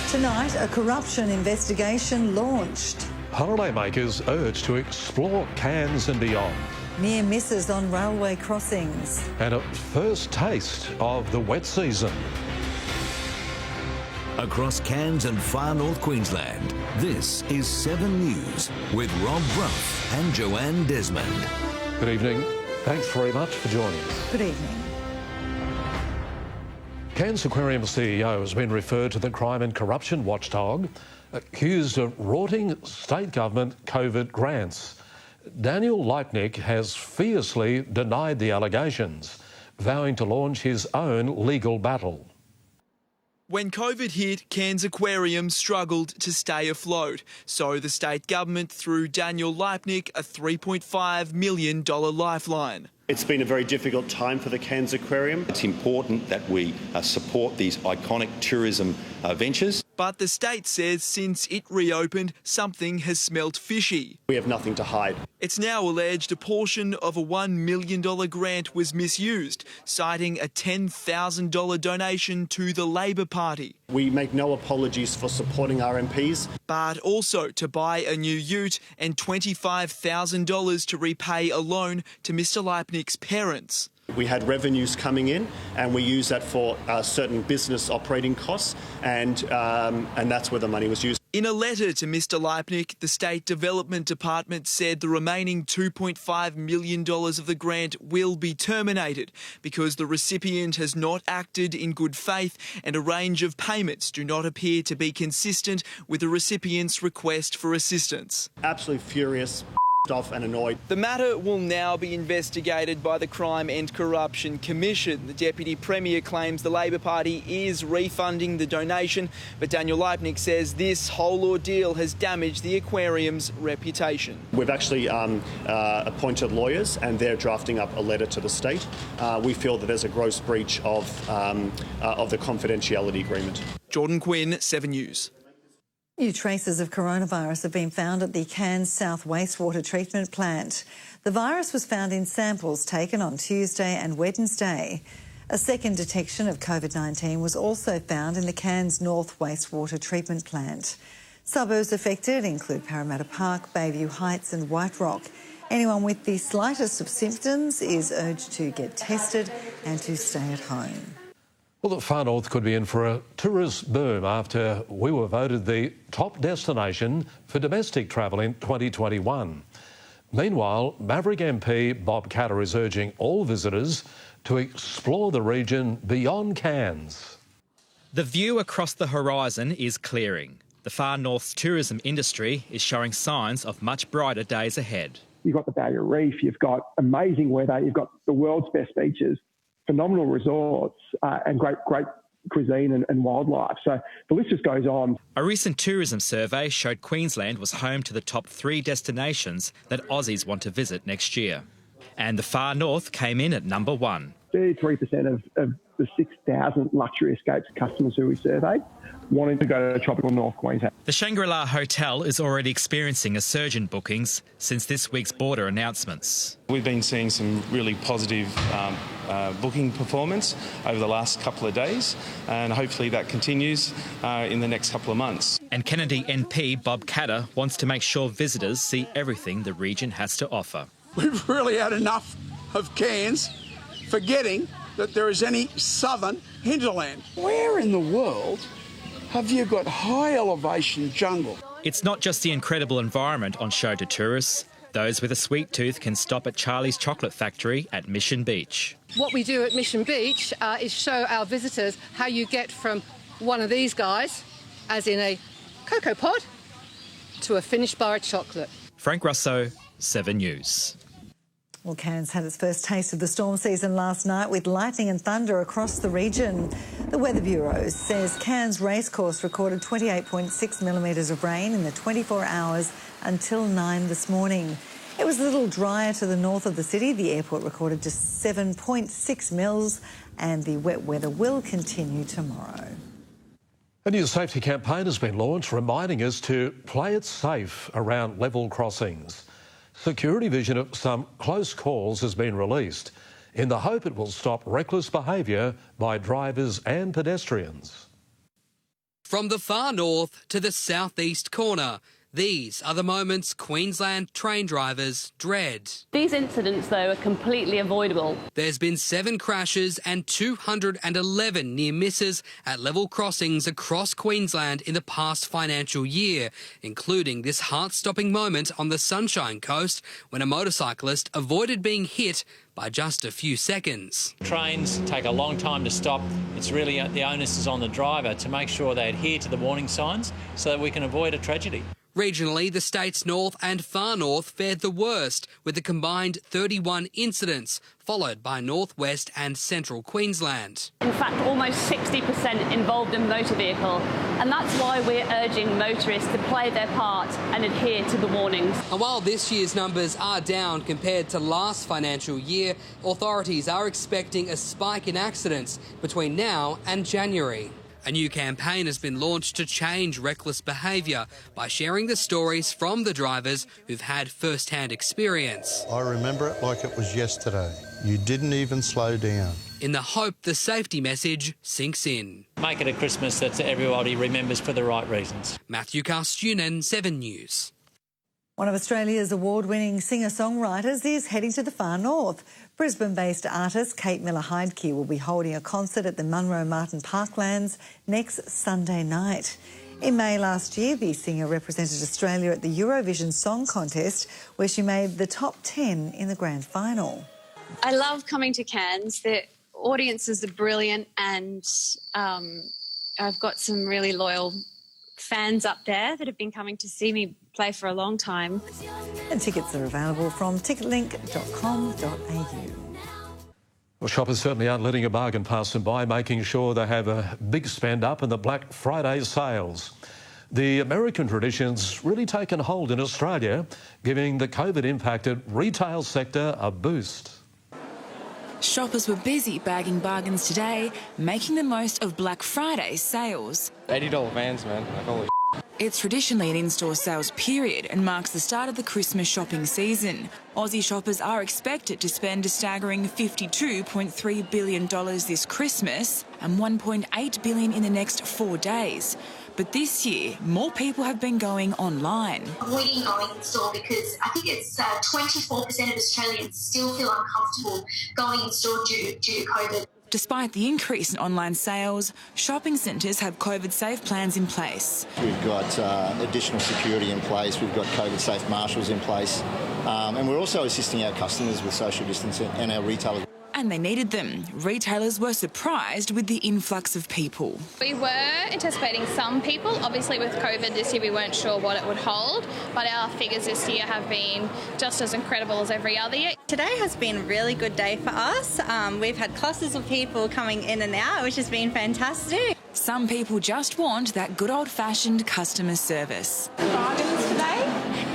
Tonight, a corruption investigation launched. Holidaymakers urged to explore Cairns and beyond. Near misses on railway crossings. And a first taste of the wet season. Across Cairns and far north Queensland, this is 7 News with Brough and Joanne Desmond. Good evening. Thanks very much for joining us. Good evening. Cairns Aquarium CEO has been referred to the crime and corruption watchdog, accused of rorting state government COVID grants. Daniel Leipnick has fiercely denied the allegations, vowing to launch his own legal battle. When COVID hit, Cairns Aquarium struggled to stay afloat. So the state government threw Daniel Leipnick a $3.5 million lifeline. It's been a very difficult time for the Cairns Aquarium. It's important that we support these iconic tourism ventures. But the state says since it reopened, something has smelt fishy. We have nothing to hide. It's now alleged a portion of a $1 million grant was misused, citing a $10,000 donation to the Labor Party. We make no apologies for supporting our MPs. But also to buy a new ute and $25,000 to repay a loan to Mr Leipnick's parents. We had revenues coming in and we use that for certain business operating costs and that's where the money was used. In a letter to Mr Leipnick, the State Development Department said the remaining $2.5 million of the grant will be terminated because the recipient has not acted in good faith and a range of payments do not appear to be consistent with the recipient's request for assistance. Absolutely furious, off and annoyed. The matter will now be investigated by the Crime and Corruption Commission. The Deputy Premier claims the Labor Party is refunding the donation, but Daniel Leipnick says this whole ordeal has damaged the aquarium's reputation. We've actually appointed lawyers and they're drafting up a letter to the state. We feel that there's a gross breach of the confidentiality agreement. Jordan Quinn, 7 News. New traces of coronavirus have been found at the Cairns South wastewater treatment plant. The virus was found in samples taken on Tuesday and Wednesday. A second detection of COVID-19 was also found in the Cairns North wastewater treatment plant. Suburbs affected include Parramatta Park, Bayview Heights and White Rock. Anyone with the slightest of symptoms is urged to get tested and to stay at home. Well, the far north could be in for a tourist boom after we were voted the top destination for domestic travel in 2021. Meanwhile, Maverick MP Bob Katter is urging all visitors to explore the region beyond Cairns. The view across the horizon is clearing. The far north's tourism industry is showing signs of much brighter days ahead. You've got the Barrier Reef, you've got amazing weather, you've got the world's best beaches, phenomenal resorts and great cuisine and wildlife. So the list just goes on. A recent tourism survey showed Queensland was home to the top 3 destinations that Aussies want to visit next year. And the far north came in at number 1. 33% of the 6,000 luxury escapes customers who we surveyed wanting to go to tropical North Queensland. The Shangri-La Hotel is already experiencing a surge in bookings since this week's border announcements. We've been seeing some really positive booking performance over the last couple of days and hopefully that continues in the next couple of months. And Kennedy MP Bob Katter wants to make sure visitors see everything the region has to offer. We've really had enough of Cairns forgetting that there is any southern hinterland. Where in the world have you got high elevation jungle? It's not just the incredible environment on show to tourists. Those with a sweet tooth can stop at Charlie's Chocolate Factory at Mission Beach. What we do at Mission Beach is show our visitors how you get from one of these guys, as in a cocoa pod, to a finished bar of chocolate. Frank Russo, 7 News. Well, Cairns had its first taste of the storm season last night with lightning and thunder across the region. The Weather Bureau says Cairns Racecourse recorded 28.6 millimetres of rain in the 24 hours until 9 this morning. It was a little drier to the north of the city. The airport recorded just 7.6 mils and the wet weather will continue tomorrow. A new safety campaign has been launched reminding us to play it safe around level crossings. Security vision of some close calls has been released in the hope it will stop reckless behaviour by drivers and pedestrians. From the far north to the southeast corner, these are the moments Queensland train drivers dread. These incidents, though, are completely avoidable. There's been 7 crashes and 211 near misses at level crossings across Queensland in the past financial year, including this heart-stopping moment on the Sunshine Coast when a motorcyclist avoided being hit by just a few seconds. Trains take a long time to stop. It's really the onus is on the driver to make sure they adhere to the warning signs so that we can avoid a tragedy. Regionally, the state's north and far north fared the worst, with a combined 31 incidents, followed by northwest and central Queensland. In fact, almost 60% involved a motor vehicle, and that's why we're urging motorists to play their part and adhere to the warnings. And while this year's numbers are down compared to last financial year, authorities are expecting a spike in accidents between now and January. A new campaign has been launched to change reckless behaviour by sharing the stories from the drivers who've had first-hand experience. I remember it like it was yesterday. You didn't even slow down. In the hope the safety message sinks in. Make it a Christmas that everybody remembers for the right reasons. Matthew Carstunen, 7 News. One of Australia's award-winning singer-songwriters is heading to the far north. Brisbane-based artist Kate Miller-Heidke will be holding a concert at the Munro Martin Parklands next Sunday night. In May last year, the singer represented Australia at the Eurovision Song Contest, where she made the top 10 in the grand final. I love coming to Cairns. The audiences are brilliant, and I've got some really loyal fans up there that have been coming to see me play for a long time. And tickets are available from ticketlink.com.au. Well, shoppers certainly aren't letting a bargain pass them by, making sure they have a big spend up in the Black Friday sales. The American tradition's really taken hold in Australia, giving the COVID-impacted retail sector a boost. Shoppers were busy bagging bargains today, making the most of Black Friday sales. $80 vans, man. Like, holy shit. It's traditionally an in-store sales period and marks the start of the Christmas shopping season. Aussie shoppers are expected to spend a staggering $52.3 billion this Christmas and $1.8 billion in the next 4 days. But this year, more people have been going online. Avoiding going in store because I think it's 24% of Australians still feel uncomfortable going in store due to COVID. Despite the increase in online sales, shopping centres have COVID-safe plans in place. We've got additional security in place, we've got COVID-safe marshals in place, and we're also assisting our customers with social distancing and our retailers. And they needed them. Retailers were surprised with the influx of people. We were anticipating some people. Obviously with COVID this year we weren't sure what it would hold, but our figures this year have been just as incredible as every other year. Today has been a really good day for us. We've had clusters of people coming in and out, which has been fantastic. Some people just want that good old-fashioned customer service. Bargains today?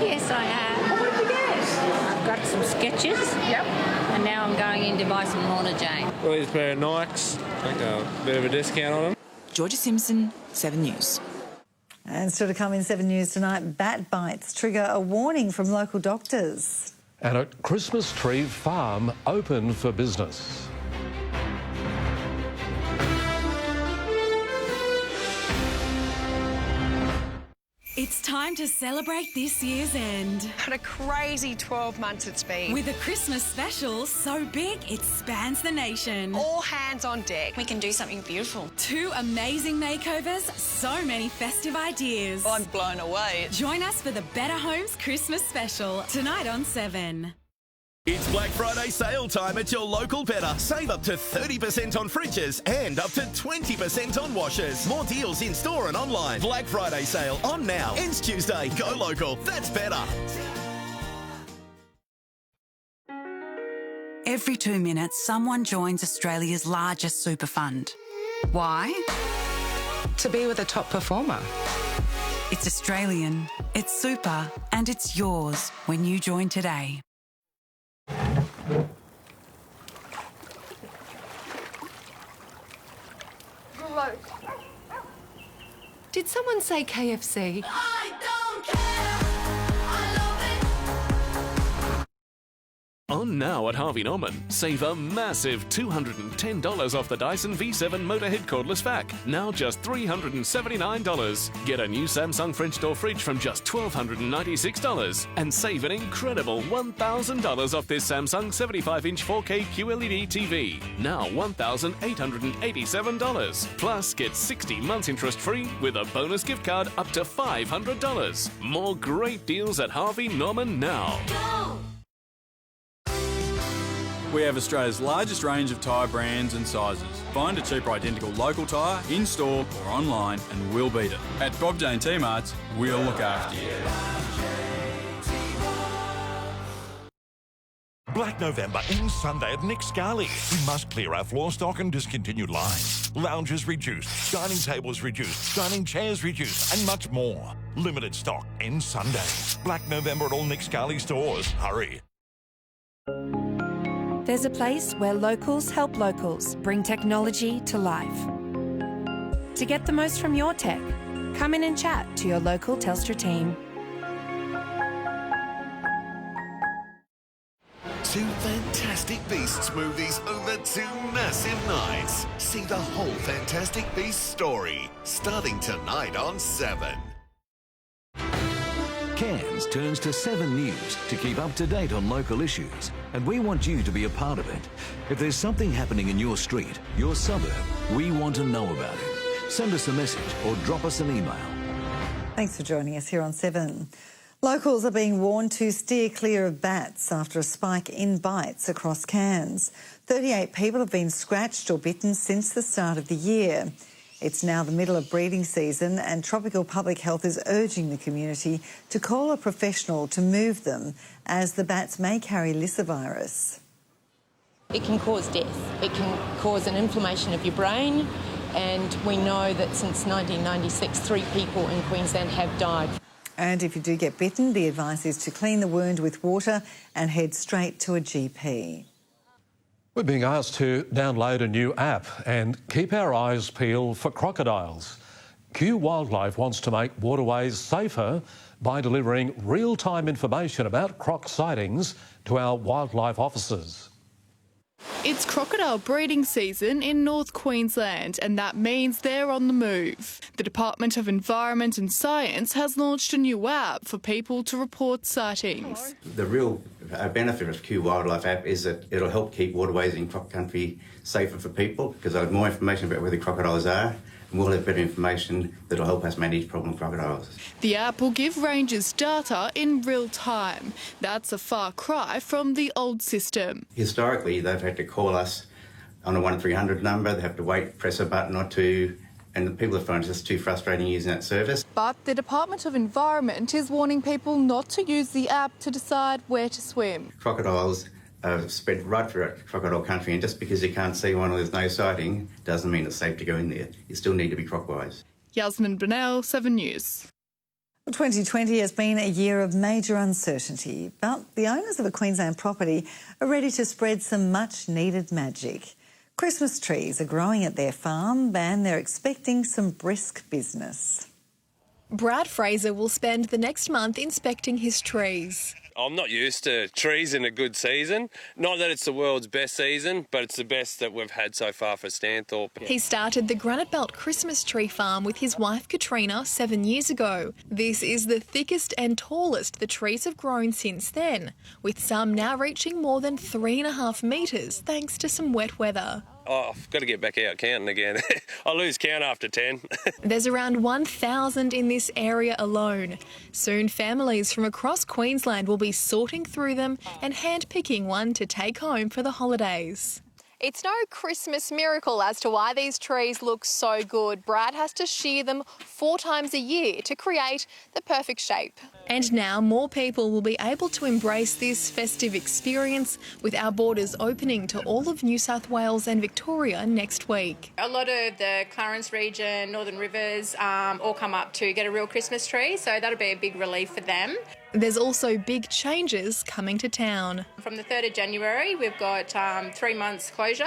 Yes, I have. What did you get? I've got some Skechers. Yep. And now I'm going in to buy some Lorna Jane. Well, these pair of Nikes, like a bit of a discount on them. Georgia Simpson, 7 News. And still to come in 7 News tonight, bat bites trigger a warning from local doctors. And a Christmas tree farm open for business. It's time to celebrate this year's end. What a crazy 12 months it's been. With a Christmas special so big it spans the nation. All hands on deck. We can do something beautiful. 2 amazing makeovers, so many festive ideas. I'm blown away. Join us for the Better Homes Christmas special tonight on 7. It's Black Friday sale time at your local Better. Save up to 30% on fridges and up to 20% on washers. More deals in store and online. Black Friday sale on now. Ends Tuesday. Go local. That's better. Every 2 minutes, someone joins Australia's largest super fund. Why? To be with a top performer. It's Australian, it's super, and it's yours when you join today. Gross. Did someone say KFC? I don't care. I love On now at Harvey Norman. Save a massive $210 off the Dyson V7 Motorhead cordless vac. Now just $379. Get a new Samsung French door fridge from just $1,296 and save an incredible $1,000 off this Samsung 75-inch 4K QLED TV. Now $1,887. Plus, get 60 months interest free with a bonus gift card up to $500. More great deals at Harvey Norman now. We have Australia's largest range of tyre brands and sizes. Find a cheaper identical local tyre in-store or online and we'll beat it. At Bob Jane T-Marts, we'll look after you. Black November ends Sunday at Nick Scali. We must clear our floor stock and discontinued lines. Lounges reduced, dining tables reduced, dining chairs reduced, and much more. Limited stock ends Sunday. Black November at all Nick Scali stores. Hurry. There's a place where locals help locals bring technology to life. To get the most from your tech, come in and chat to your local Telstra team. Two Fantastic Beasts movies over two massive nights. See the whole Fantastic Beasts story, starting tonight on 7. Cairns turns to 7 News to keep up to date on local issues, and we want you to be a part of it. If there's something happening in your street, your suburb, we want to know about it. Send us a message or drop us an email. Thanks for joining us here on 7. Locals are being warned to steer clear of bats after a spike in bites across Cairns. 38 people have been scratched or bitten since the start of the year. It's now the middle of breeding season and Tropical Public Health is urging the community to call a professional to move them, as the bats may carry lyssavirus. It can cause death. It can cause an inflammation of your brain, and we know that since 1996, 3 people in Queensland have died. And if you do get bitten, the advice is to clean the wound with water and head straight to a GP. We're being asked to download a new app and keep our eyes peeled for crocodiles. Kew Wildlife wants to make waterways safer by delivering real-time information about croc sightings to our wildlife officers. It's crocodile breeding season in North Queensland, and that means they're on the move. The Department of Environment and Science has launched a new app for people to report sightings. The real benefit of Kew Wildlife app is that it'll help keep waterways in croc country safer for people, because they'll have more information about where the crocodiles are, and we'll have better information that'll help us manage problem crocodiles. The app will give rangers data in real time. That's a far cry from the old system. Historically, they've had to call us on a 1300 number, they have to wait, press a button or two, and the people have found it just too frustrating using that service. But the Department of Environment is warning people not to use the app to decide where to swim. Crocodiles are spread right throughout crocodile country, and just because you can't see one or there's no sighting doesn't mean it's safe to go in there. You still need to be crocwise. Yasmin Bonnell, 7 News. Well, 2020 has been a year of major uncertainty, but the owners of a Queensland property are ready to spread some much-needed magic. Christmas trees are growing at their farm and they're expecting some brisk business. Brad Fraser will spend the next month inspecting his trees. I'm not used to trees in a good season. Not that it's the world's best season, but it's the best that we've had so far for Stanthorpe. He started the Granite Belt Christmas tree farm with his wife Katrina 7 years ago. This is the thickest and tallest the trees have grown since then, with some now reaching more than 3.5 metres thanks to some wet weather. Oh, I've got to get back out counting again. I lose count after 10. There's around 1,000 in this area alone. Soon families from across Queensland will be sorting through them and hand-picking one to take home for the holidays. It's no Christmas miracle as to why these trees look so good. Brad has to shear them 4 times a year to create the perfect shape. And now more people will be able to embrace this festive experience with our borders opening to all of New South Wales and Victoria next week. A lot of the Cairns region, Northern Rivers, all come up to get a real Christmas tree, so that'll be a big relief for them. There's also big changes coming to town. From the 3rd of January, we've got 3 months closure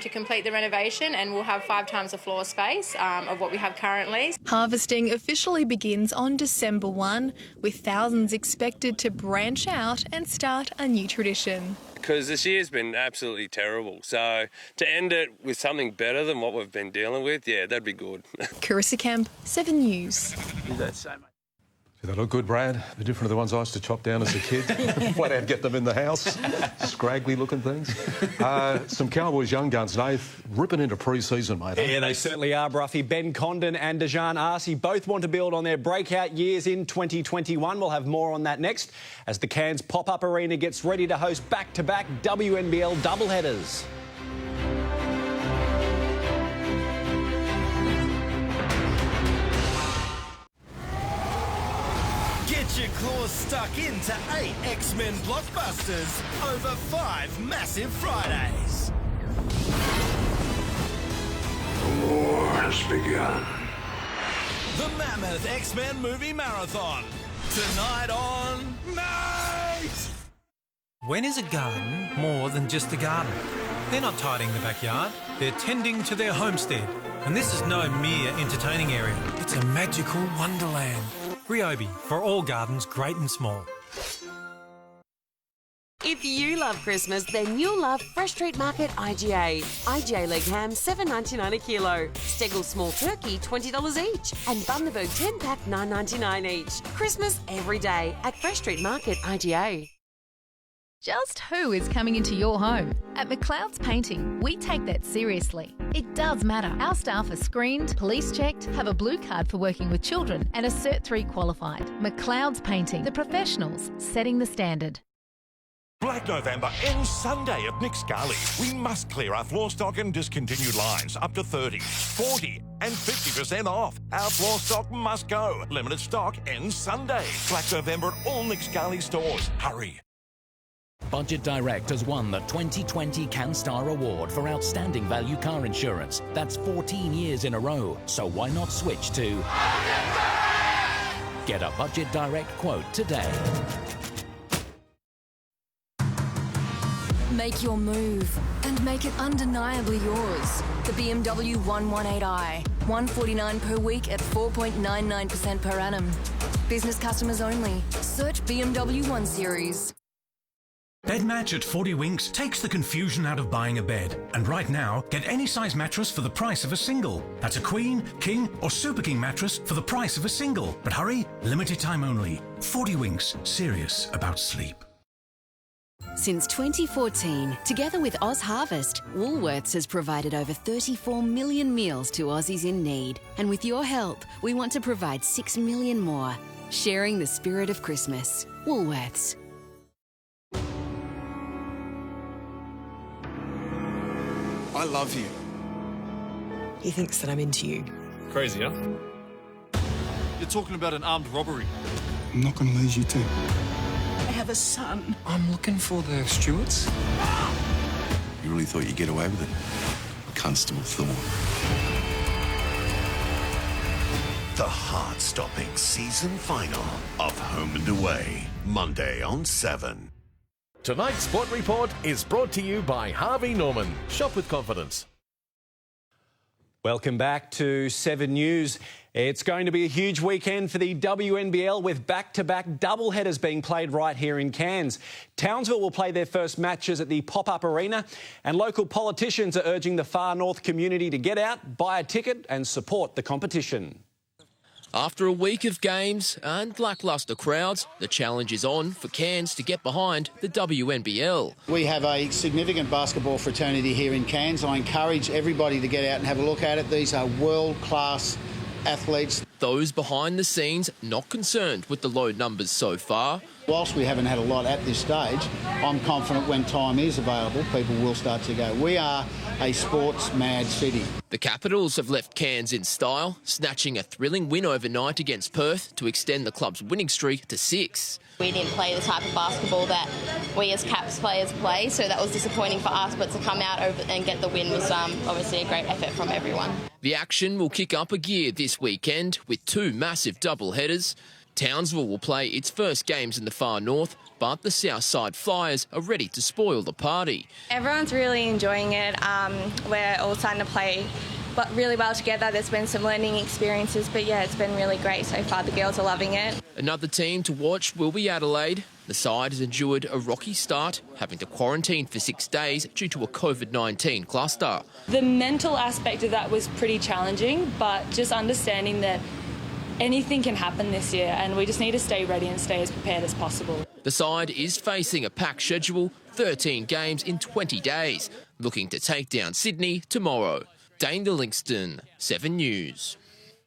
to complete the renovation, and we'll have 5 times the floor space of what we have currently. Harvesting officially begins on December 1, with thousands expected to branch out and start a new tradition. because this year's been absolutely terrible. So to end it with something better than what we've been dealing with, yeah, that'd be good. Carissa Kemp, 7 News. They look good, Brad. They're different to the ones I used to chop down as a kid. Flat out get them in the house. Scraggly looking things. Some Cowboys young guns, Nath, ripping into pre-season, mate. Yeah, they certainly are, Bruffy. Ben Condon and Dejan Arce both want to build on their breakout years in 2021. We'll have more on that next as the Cairns pop-up arena gets ready to host back-to-back WNBL doubleheaders. Get your claws stuck into 8 X-Men blockbusters over 5 massive Fridays. The war has begun. The Mammoth X-Men Movie Marathon. Tonight on Night! When is a garden more than just a garden? They're not tidying the backyard, they're tending to their homestead. And this is no mere entertaining area, it's a magical wonderland. Ryobi, for all gardens, great and small. If you love Christmas, then you'll love Fresh Street Market IGA. IGA leg ham, $7.99 a kilo. Steggall small turkey, $20 each. And Bundaberg 10-pack, $9.99 each. Christmas every day at Fresh Street Market IGA. Just who is coming into your home? At McLeod's Painting, we take that seriously. It does matter. Our staff are screened, police checked, have a blue card for working with children and are Cert 3 qualified. McLeod's Painting, the professionals setting the standard. Black November ends Sunday at Nick Scali. We must clear our floor stock and discontinued lines up to 30, 40 and 50% off. Our floor stock must go. Limited stock ends Sunday. Black November at all Nick Scali stores. Hurry. Budget Direct has won the 2020 CanStar Award for Outstanding Value Car Insurance. That's 14 years in a row, so why not switch to... Get a Budget Direct quote today. Make your move and make it undeniably yours. The BMW 118i. $149 per week at 4.99% per annum. Business customers only. Search BMW 1 Series. Bed Match at 40 Winks takes the confusion out of buying a bed. And right now, get any size mattress for the price of a single. That's a queen, king or super king mattress for the price of a single. But hurry, limited time only. 40 Winks, serious about sleep. Since 2014, together with Oz Harvest, Woolworths has provided over 34 million meals to Aussies in need. And with your help, we want to provide 6 million more. Sharing the spirit of Christmas. Woolworths. I love you. He thinks that I'm into you. Crazy, huh? You're talking about an armed robbery. I'm not going to lose you too. I have a son. I'm looking for the Stewarts. You really thought you'd get away with it? Constable Thorne. The heart-stopping season final of Home and Away, Monday on 7. Tonight's Sport Report is brought to you by Harvey Norman. Shop with confidence. Welcome back to 7 News. It's going to be a huge weekend for the WNBL with back-to-back doubleheaders being played right here in Cairns. Townsville will play their first matches at the pop-up arena, and local politicians are urging the far north community to get out, buy a ticket and support the competition. After a week of games and lacklustre crowds, the challenge is on for Cairns to get behind the WNBL. We have a significant basketball fraternity here in Cairns. I encourage everybody to get out and have a look at it. These are world-class athletes. Those behind the scenes not concerned with the low numbers so far. Whilst we haven't had a lot at this stage, I'm confident when time is available, people will start to go. We are a sports-mad city. The Capitals have left Cairns in style, snatching a thrilling win overnight against Perth to extend the club's winning streak to 6. We didn't play the type of basketball that we as Caps players play, so that was disappointing for us, but to come out and get the win was obviously a great effort from everyone. The action will kick up a gear this weekend with 2 massive doubleheaders. Townsville will play its first games in the far north, but the Southside Flyers are ready to spoil the party. Everyone's really enjoying it. We're all starting to play really well together. There's been some learning experiences, but yeah, it's been really great so far. The girls are loving it. Another team to watch will be Adelaide. The side has endured a rocky start, having to quarantine for 6 days due to a COVID-19 cluster. The mental aspect of that was pretty challenging, but just understanding that anything can happen this year and we just need to stay ready and stay as prepared as possible. The side is facing a packed schedule, 13 games in 20 days, looking to take down Sydney tomorrow. Dane Livingston, 7 News.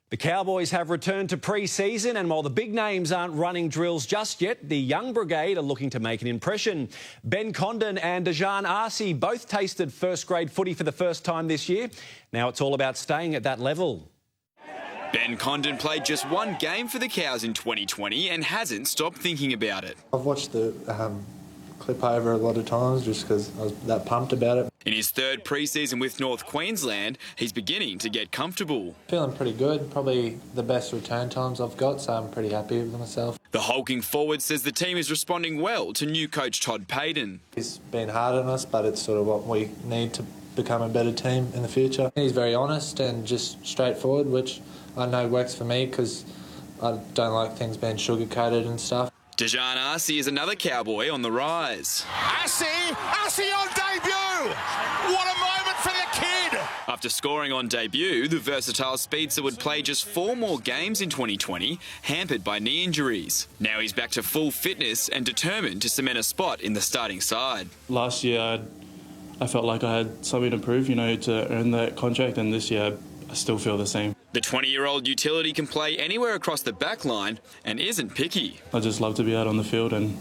The Cowboys have returned to pre-season, and while the big names aren't running drills just yet, the young brigade are looking to make an impression. Ben Condon and Dejan Arce both tasted first-grade footy for the first time this year. Now it's all about staying at that level. Ben Condon played just 1 game for the Cows in 2020 and hasn't stopped thinking about it. I've watched the clip over a lot of times just because I was that pumped about it. In his 3rd pre-season with North Queensland, he's beginning to get comfortable. Feeling pretty good, probably the best return times I've got, so I'm pretty happy with myself. The hulking forward says the team is responding well to new coach Todd Payten. He's been hard on us, but it's sort of what we need to become a better team in the future. He's very honest and just straightforward, which I know works for me because I don't like things being sugar-coated and stuff. Dejan Arce is another Cowboy on the rise. Arce on debut! What a moment for the kid! After scoring on debut, the versatile speedster would play just 4 more games in 2020, hampered by knee injuries. Now he's back to full fitness and determined to cement a spot in the starting side. Last year, I felt like I had something to prove, to earn that contract, and this year I still feel the same. The 20-year-old utility can play anywhere across the back line and isn't picky. I just love to be out on the field and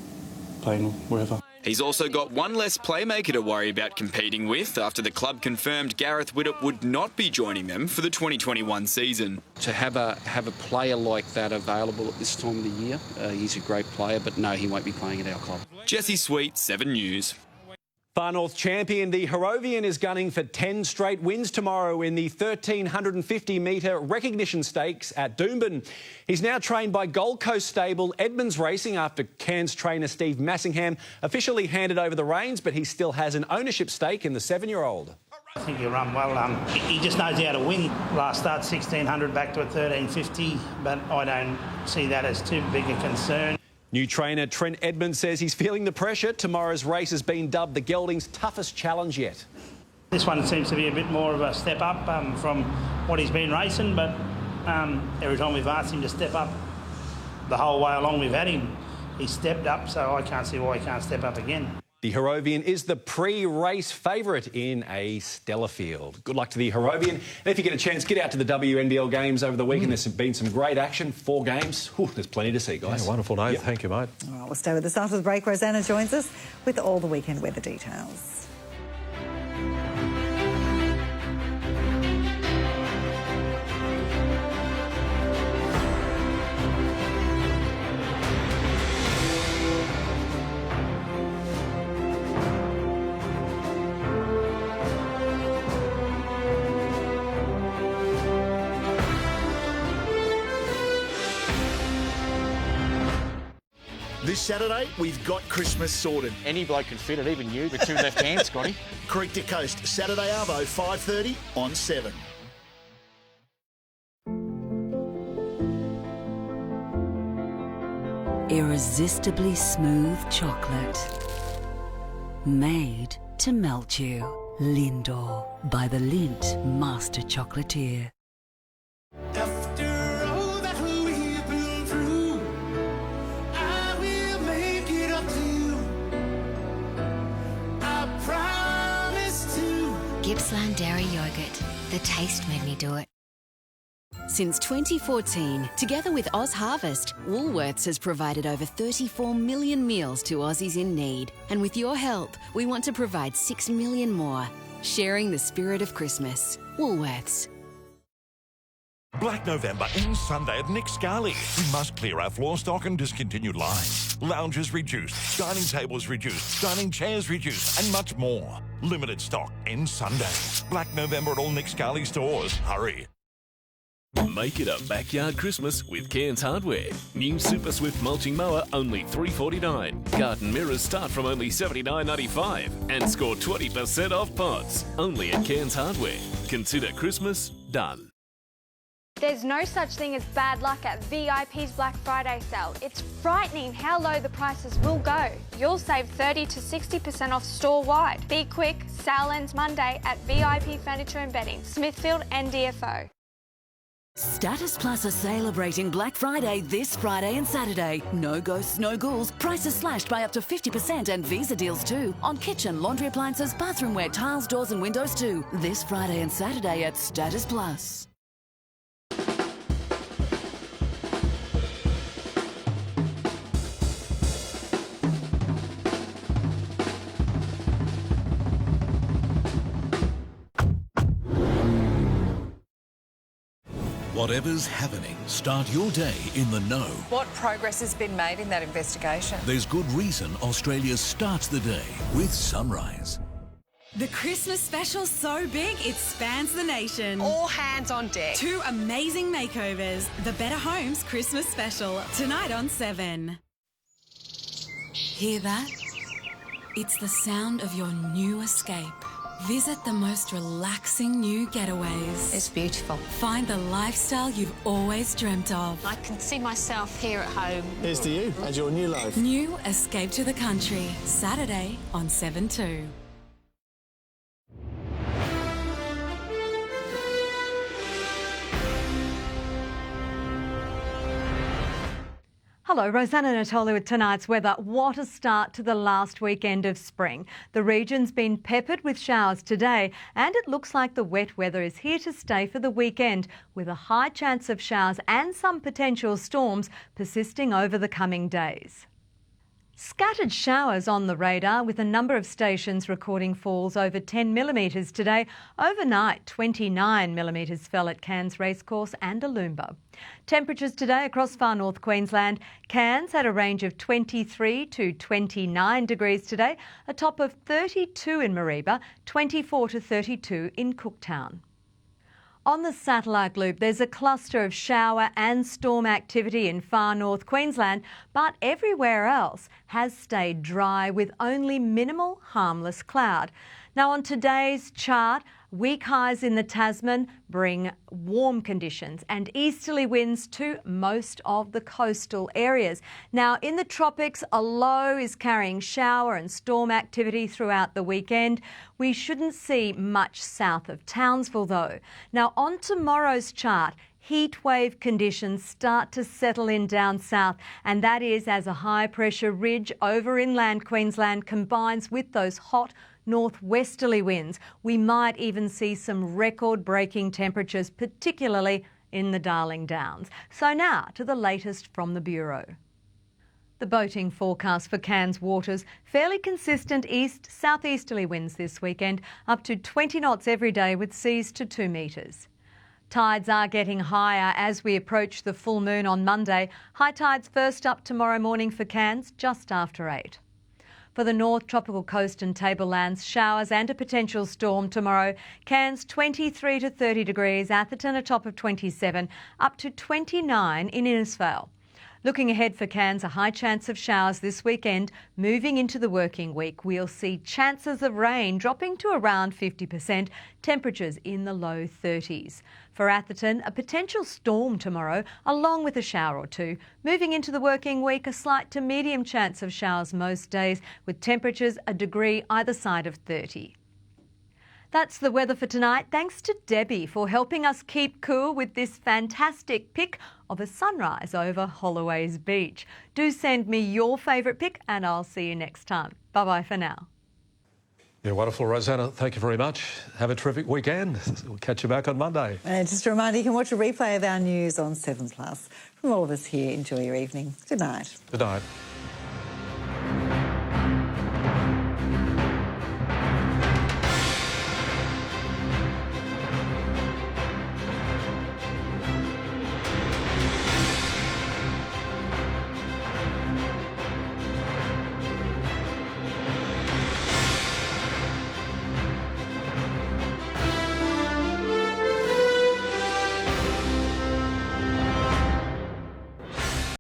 playing wherever. He's also got one less playmaker to worry about competing with after the club confirmed Gareth Widdop would not be joining them for the 2021 season. To have a player like that available at this time of the year, he's a great player, but no, he won't be playing at our club. Jesse Sweet, 7 News. Far North champion, the Harrovian is gunning for 10 straight wins tomorrow in the 1,350-metre recognition stakes at Doomben. He's now trained by Gold Coast stable Edmonds Racing after Cairns trainer Steve Massingham officially handed over the reins, but he still has an ownership stake in the 7-year-old. I think he'll run well. He just knows how to win. Last start, 1,600 back to a 1,350, but I don't see that as too big a concern. New trainer Trent Edmonds says he's feeling the pressure. Tomorrow's race has been dubbed the gelding's toughest challenge yet. This one seems to be a bit more of a step up from what he's been racing, but every time we've asked him to step up the whole way along we've had him, he's stepped up, so I can't see why he can't step up again. The Harrovian is the pre-race favourite in a stellar field. Good luck to the Harrovian. And if you get a chance, get out to the WNBL games over the weekend. There's been some great action, 4 games. Whew, there's plenty to see, guys. Yeah, wonderful night. Yep. Thank you, mate. All right, we'll stay with us after the break. Rosanna joins us with all the weekend weather details. This Saturday, we've got Christmas sorted. Any bloke can fit it, even you, with 2 left hands, Scotty. Creek to Coast, Saturday Arvo, 5:30 on 7. Irresistibly smooth chocolate. Made to melt you. Lindor by the Lindt Master Chocolatier. Gippsland Dairy Yogurt. The taste made me do it. Since 2014, together with Oz Harvest, Woolworths has provided over 34 million meals to Aussies in need. And with your help, we want to provide 6 million more. Sharing the spirit of Christmas. Woolworths. Black November ends Sunday at Nick Scali. We must clear our floor stock and discontinued lines. Lounges reduced, dining tables reduced, dining chairs reduced, and much more. Limited stock ends Sunday. Black November at all Nick Scali stores. Hurry. Make it a backyard Christmas with Cairns Hardware. New Super Swift mulching mower only $349. Garden mirrors start from only $79.95 and score 20% off pots. Only at Cairns Hardware. Consider Christmas done. There's no such thing as bad luck at VIP's Black Friday sale. It's frightening how low the prices will go. You'll save 30 to 60% off store-wide. Be quick, sale ends Monday at VIP Furniture and Bedding, Smithfield and DFO. Status Plus are celebrating Black Friday this Friday and Saturday. No ghosts, no ghouls. Prices slashed by up to 50% and Visa deals too. On kitchen, laundry appliances, bathroomware, tiles, doors and windows too. This Friday and Saturday at Status Plus. Whatever's happening, start your day in the know. What progress has been made in that investigation? There's good reason Australia starts the day with sunrise. The Christmas special's so big, it spans the nation. All hands on deck. 2 amazing makeovers. The Better Homes Christmas Special, tonight on 7. Hear that? It's the sound of your new escape. Visit the most relaxing new getaways. It's beautiful. Find the lifestyle you've always dreamt of. I can see myself here at home. Here's to you and your new life. New Escape to the Country, Saturday on 7/2. Hello, Rosanna Natoli with tonight's weather. What a start to the last weekend of spring. The region's been peppered with showers today and it looks like the wet weather is here to stay for the weekend, with a high chance of showers and some potential storms persisting over the coming days. Scattered showers on the radar, with a number of stations recording falls over 10 millimetres today. Overnight, 29 millimetres fell at Cairns Racecourse and Aloomba. Temperatures today across far north Queensland. Cairns had a range of 23 to 29 degrees today, a top of 32 in Mareeba, 24 to 32 in Cooktown. On the satellite loop, there's a cluster of shower and storm activity in far north Queensland, but everywhere else has stayed dry with only minimal harmless cloud. Now on today's chart, weak highs in the Tasman bring warm conditions and easterly winds to most of the coastal areas. Now in the tropics, a low is carrying shower and storm activity throughout the weekend. We shouldn't see much south of Townsville though. Now on tomorrow's chart, heat wave conditions start to settle in down south, and that is as a high pressure ridge over inland Queensland combines with those hot northwesterly winds. We might even see some record-breaking temperatures, particularly in the Darling Downs. So now to the latest from the Bureau. The boating forecast for Cairns waters, fairly consistent east-southeasterly winds this weekend, up to 20 knots every day with seas to 2 metres. Tides are getting higher as we approach the full moon on Monday. High tides first up tomorrow morning for Cairns, just after 8. For the north tropical coast and tablelands, showers and a potential storm tomorrow. Cairns 23 to 30 degrees, Atherton a top of 27, up to 29 in Innisfail. Looking ahead for Cairns, a high chance of showers this weekend. Moving into the working week, we'll see chances of rain dropping to around 50%, temperatures in the low 30s. For Atherton, a potential storm tomorrow, along with a shower or two. Moving into the working week, a slight to medium chance of showers most days, with temperatures a degree either side of 30. That's the weather for tonight. Thanks to Debbie for helping us keep cool with this fantastic pic of a sunrise over Holloway's Beach. Do send me your favourite pic and I'll see you next time. Bye-bye for now. Yeah, wonderful, Rosanna. Thank you very much. Have a terrific weekend. We'll catch you back on Monday. And just a reminder, you can watch a replay of our news on 7 Plus. From all of us here, enjoy your evening. Good night. Good night.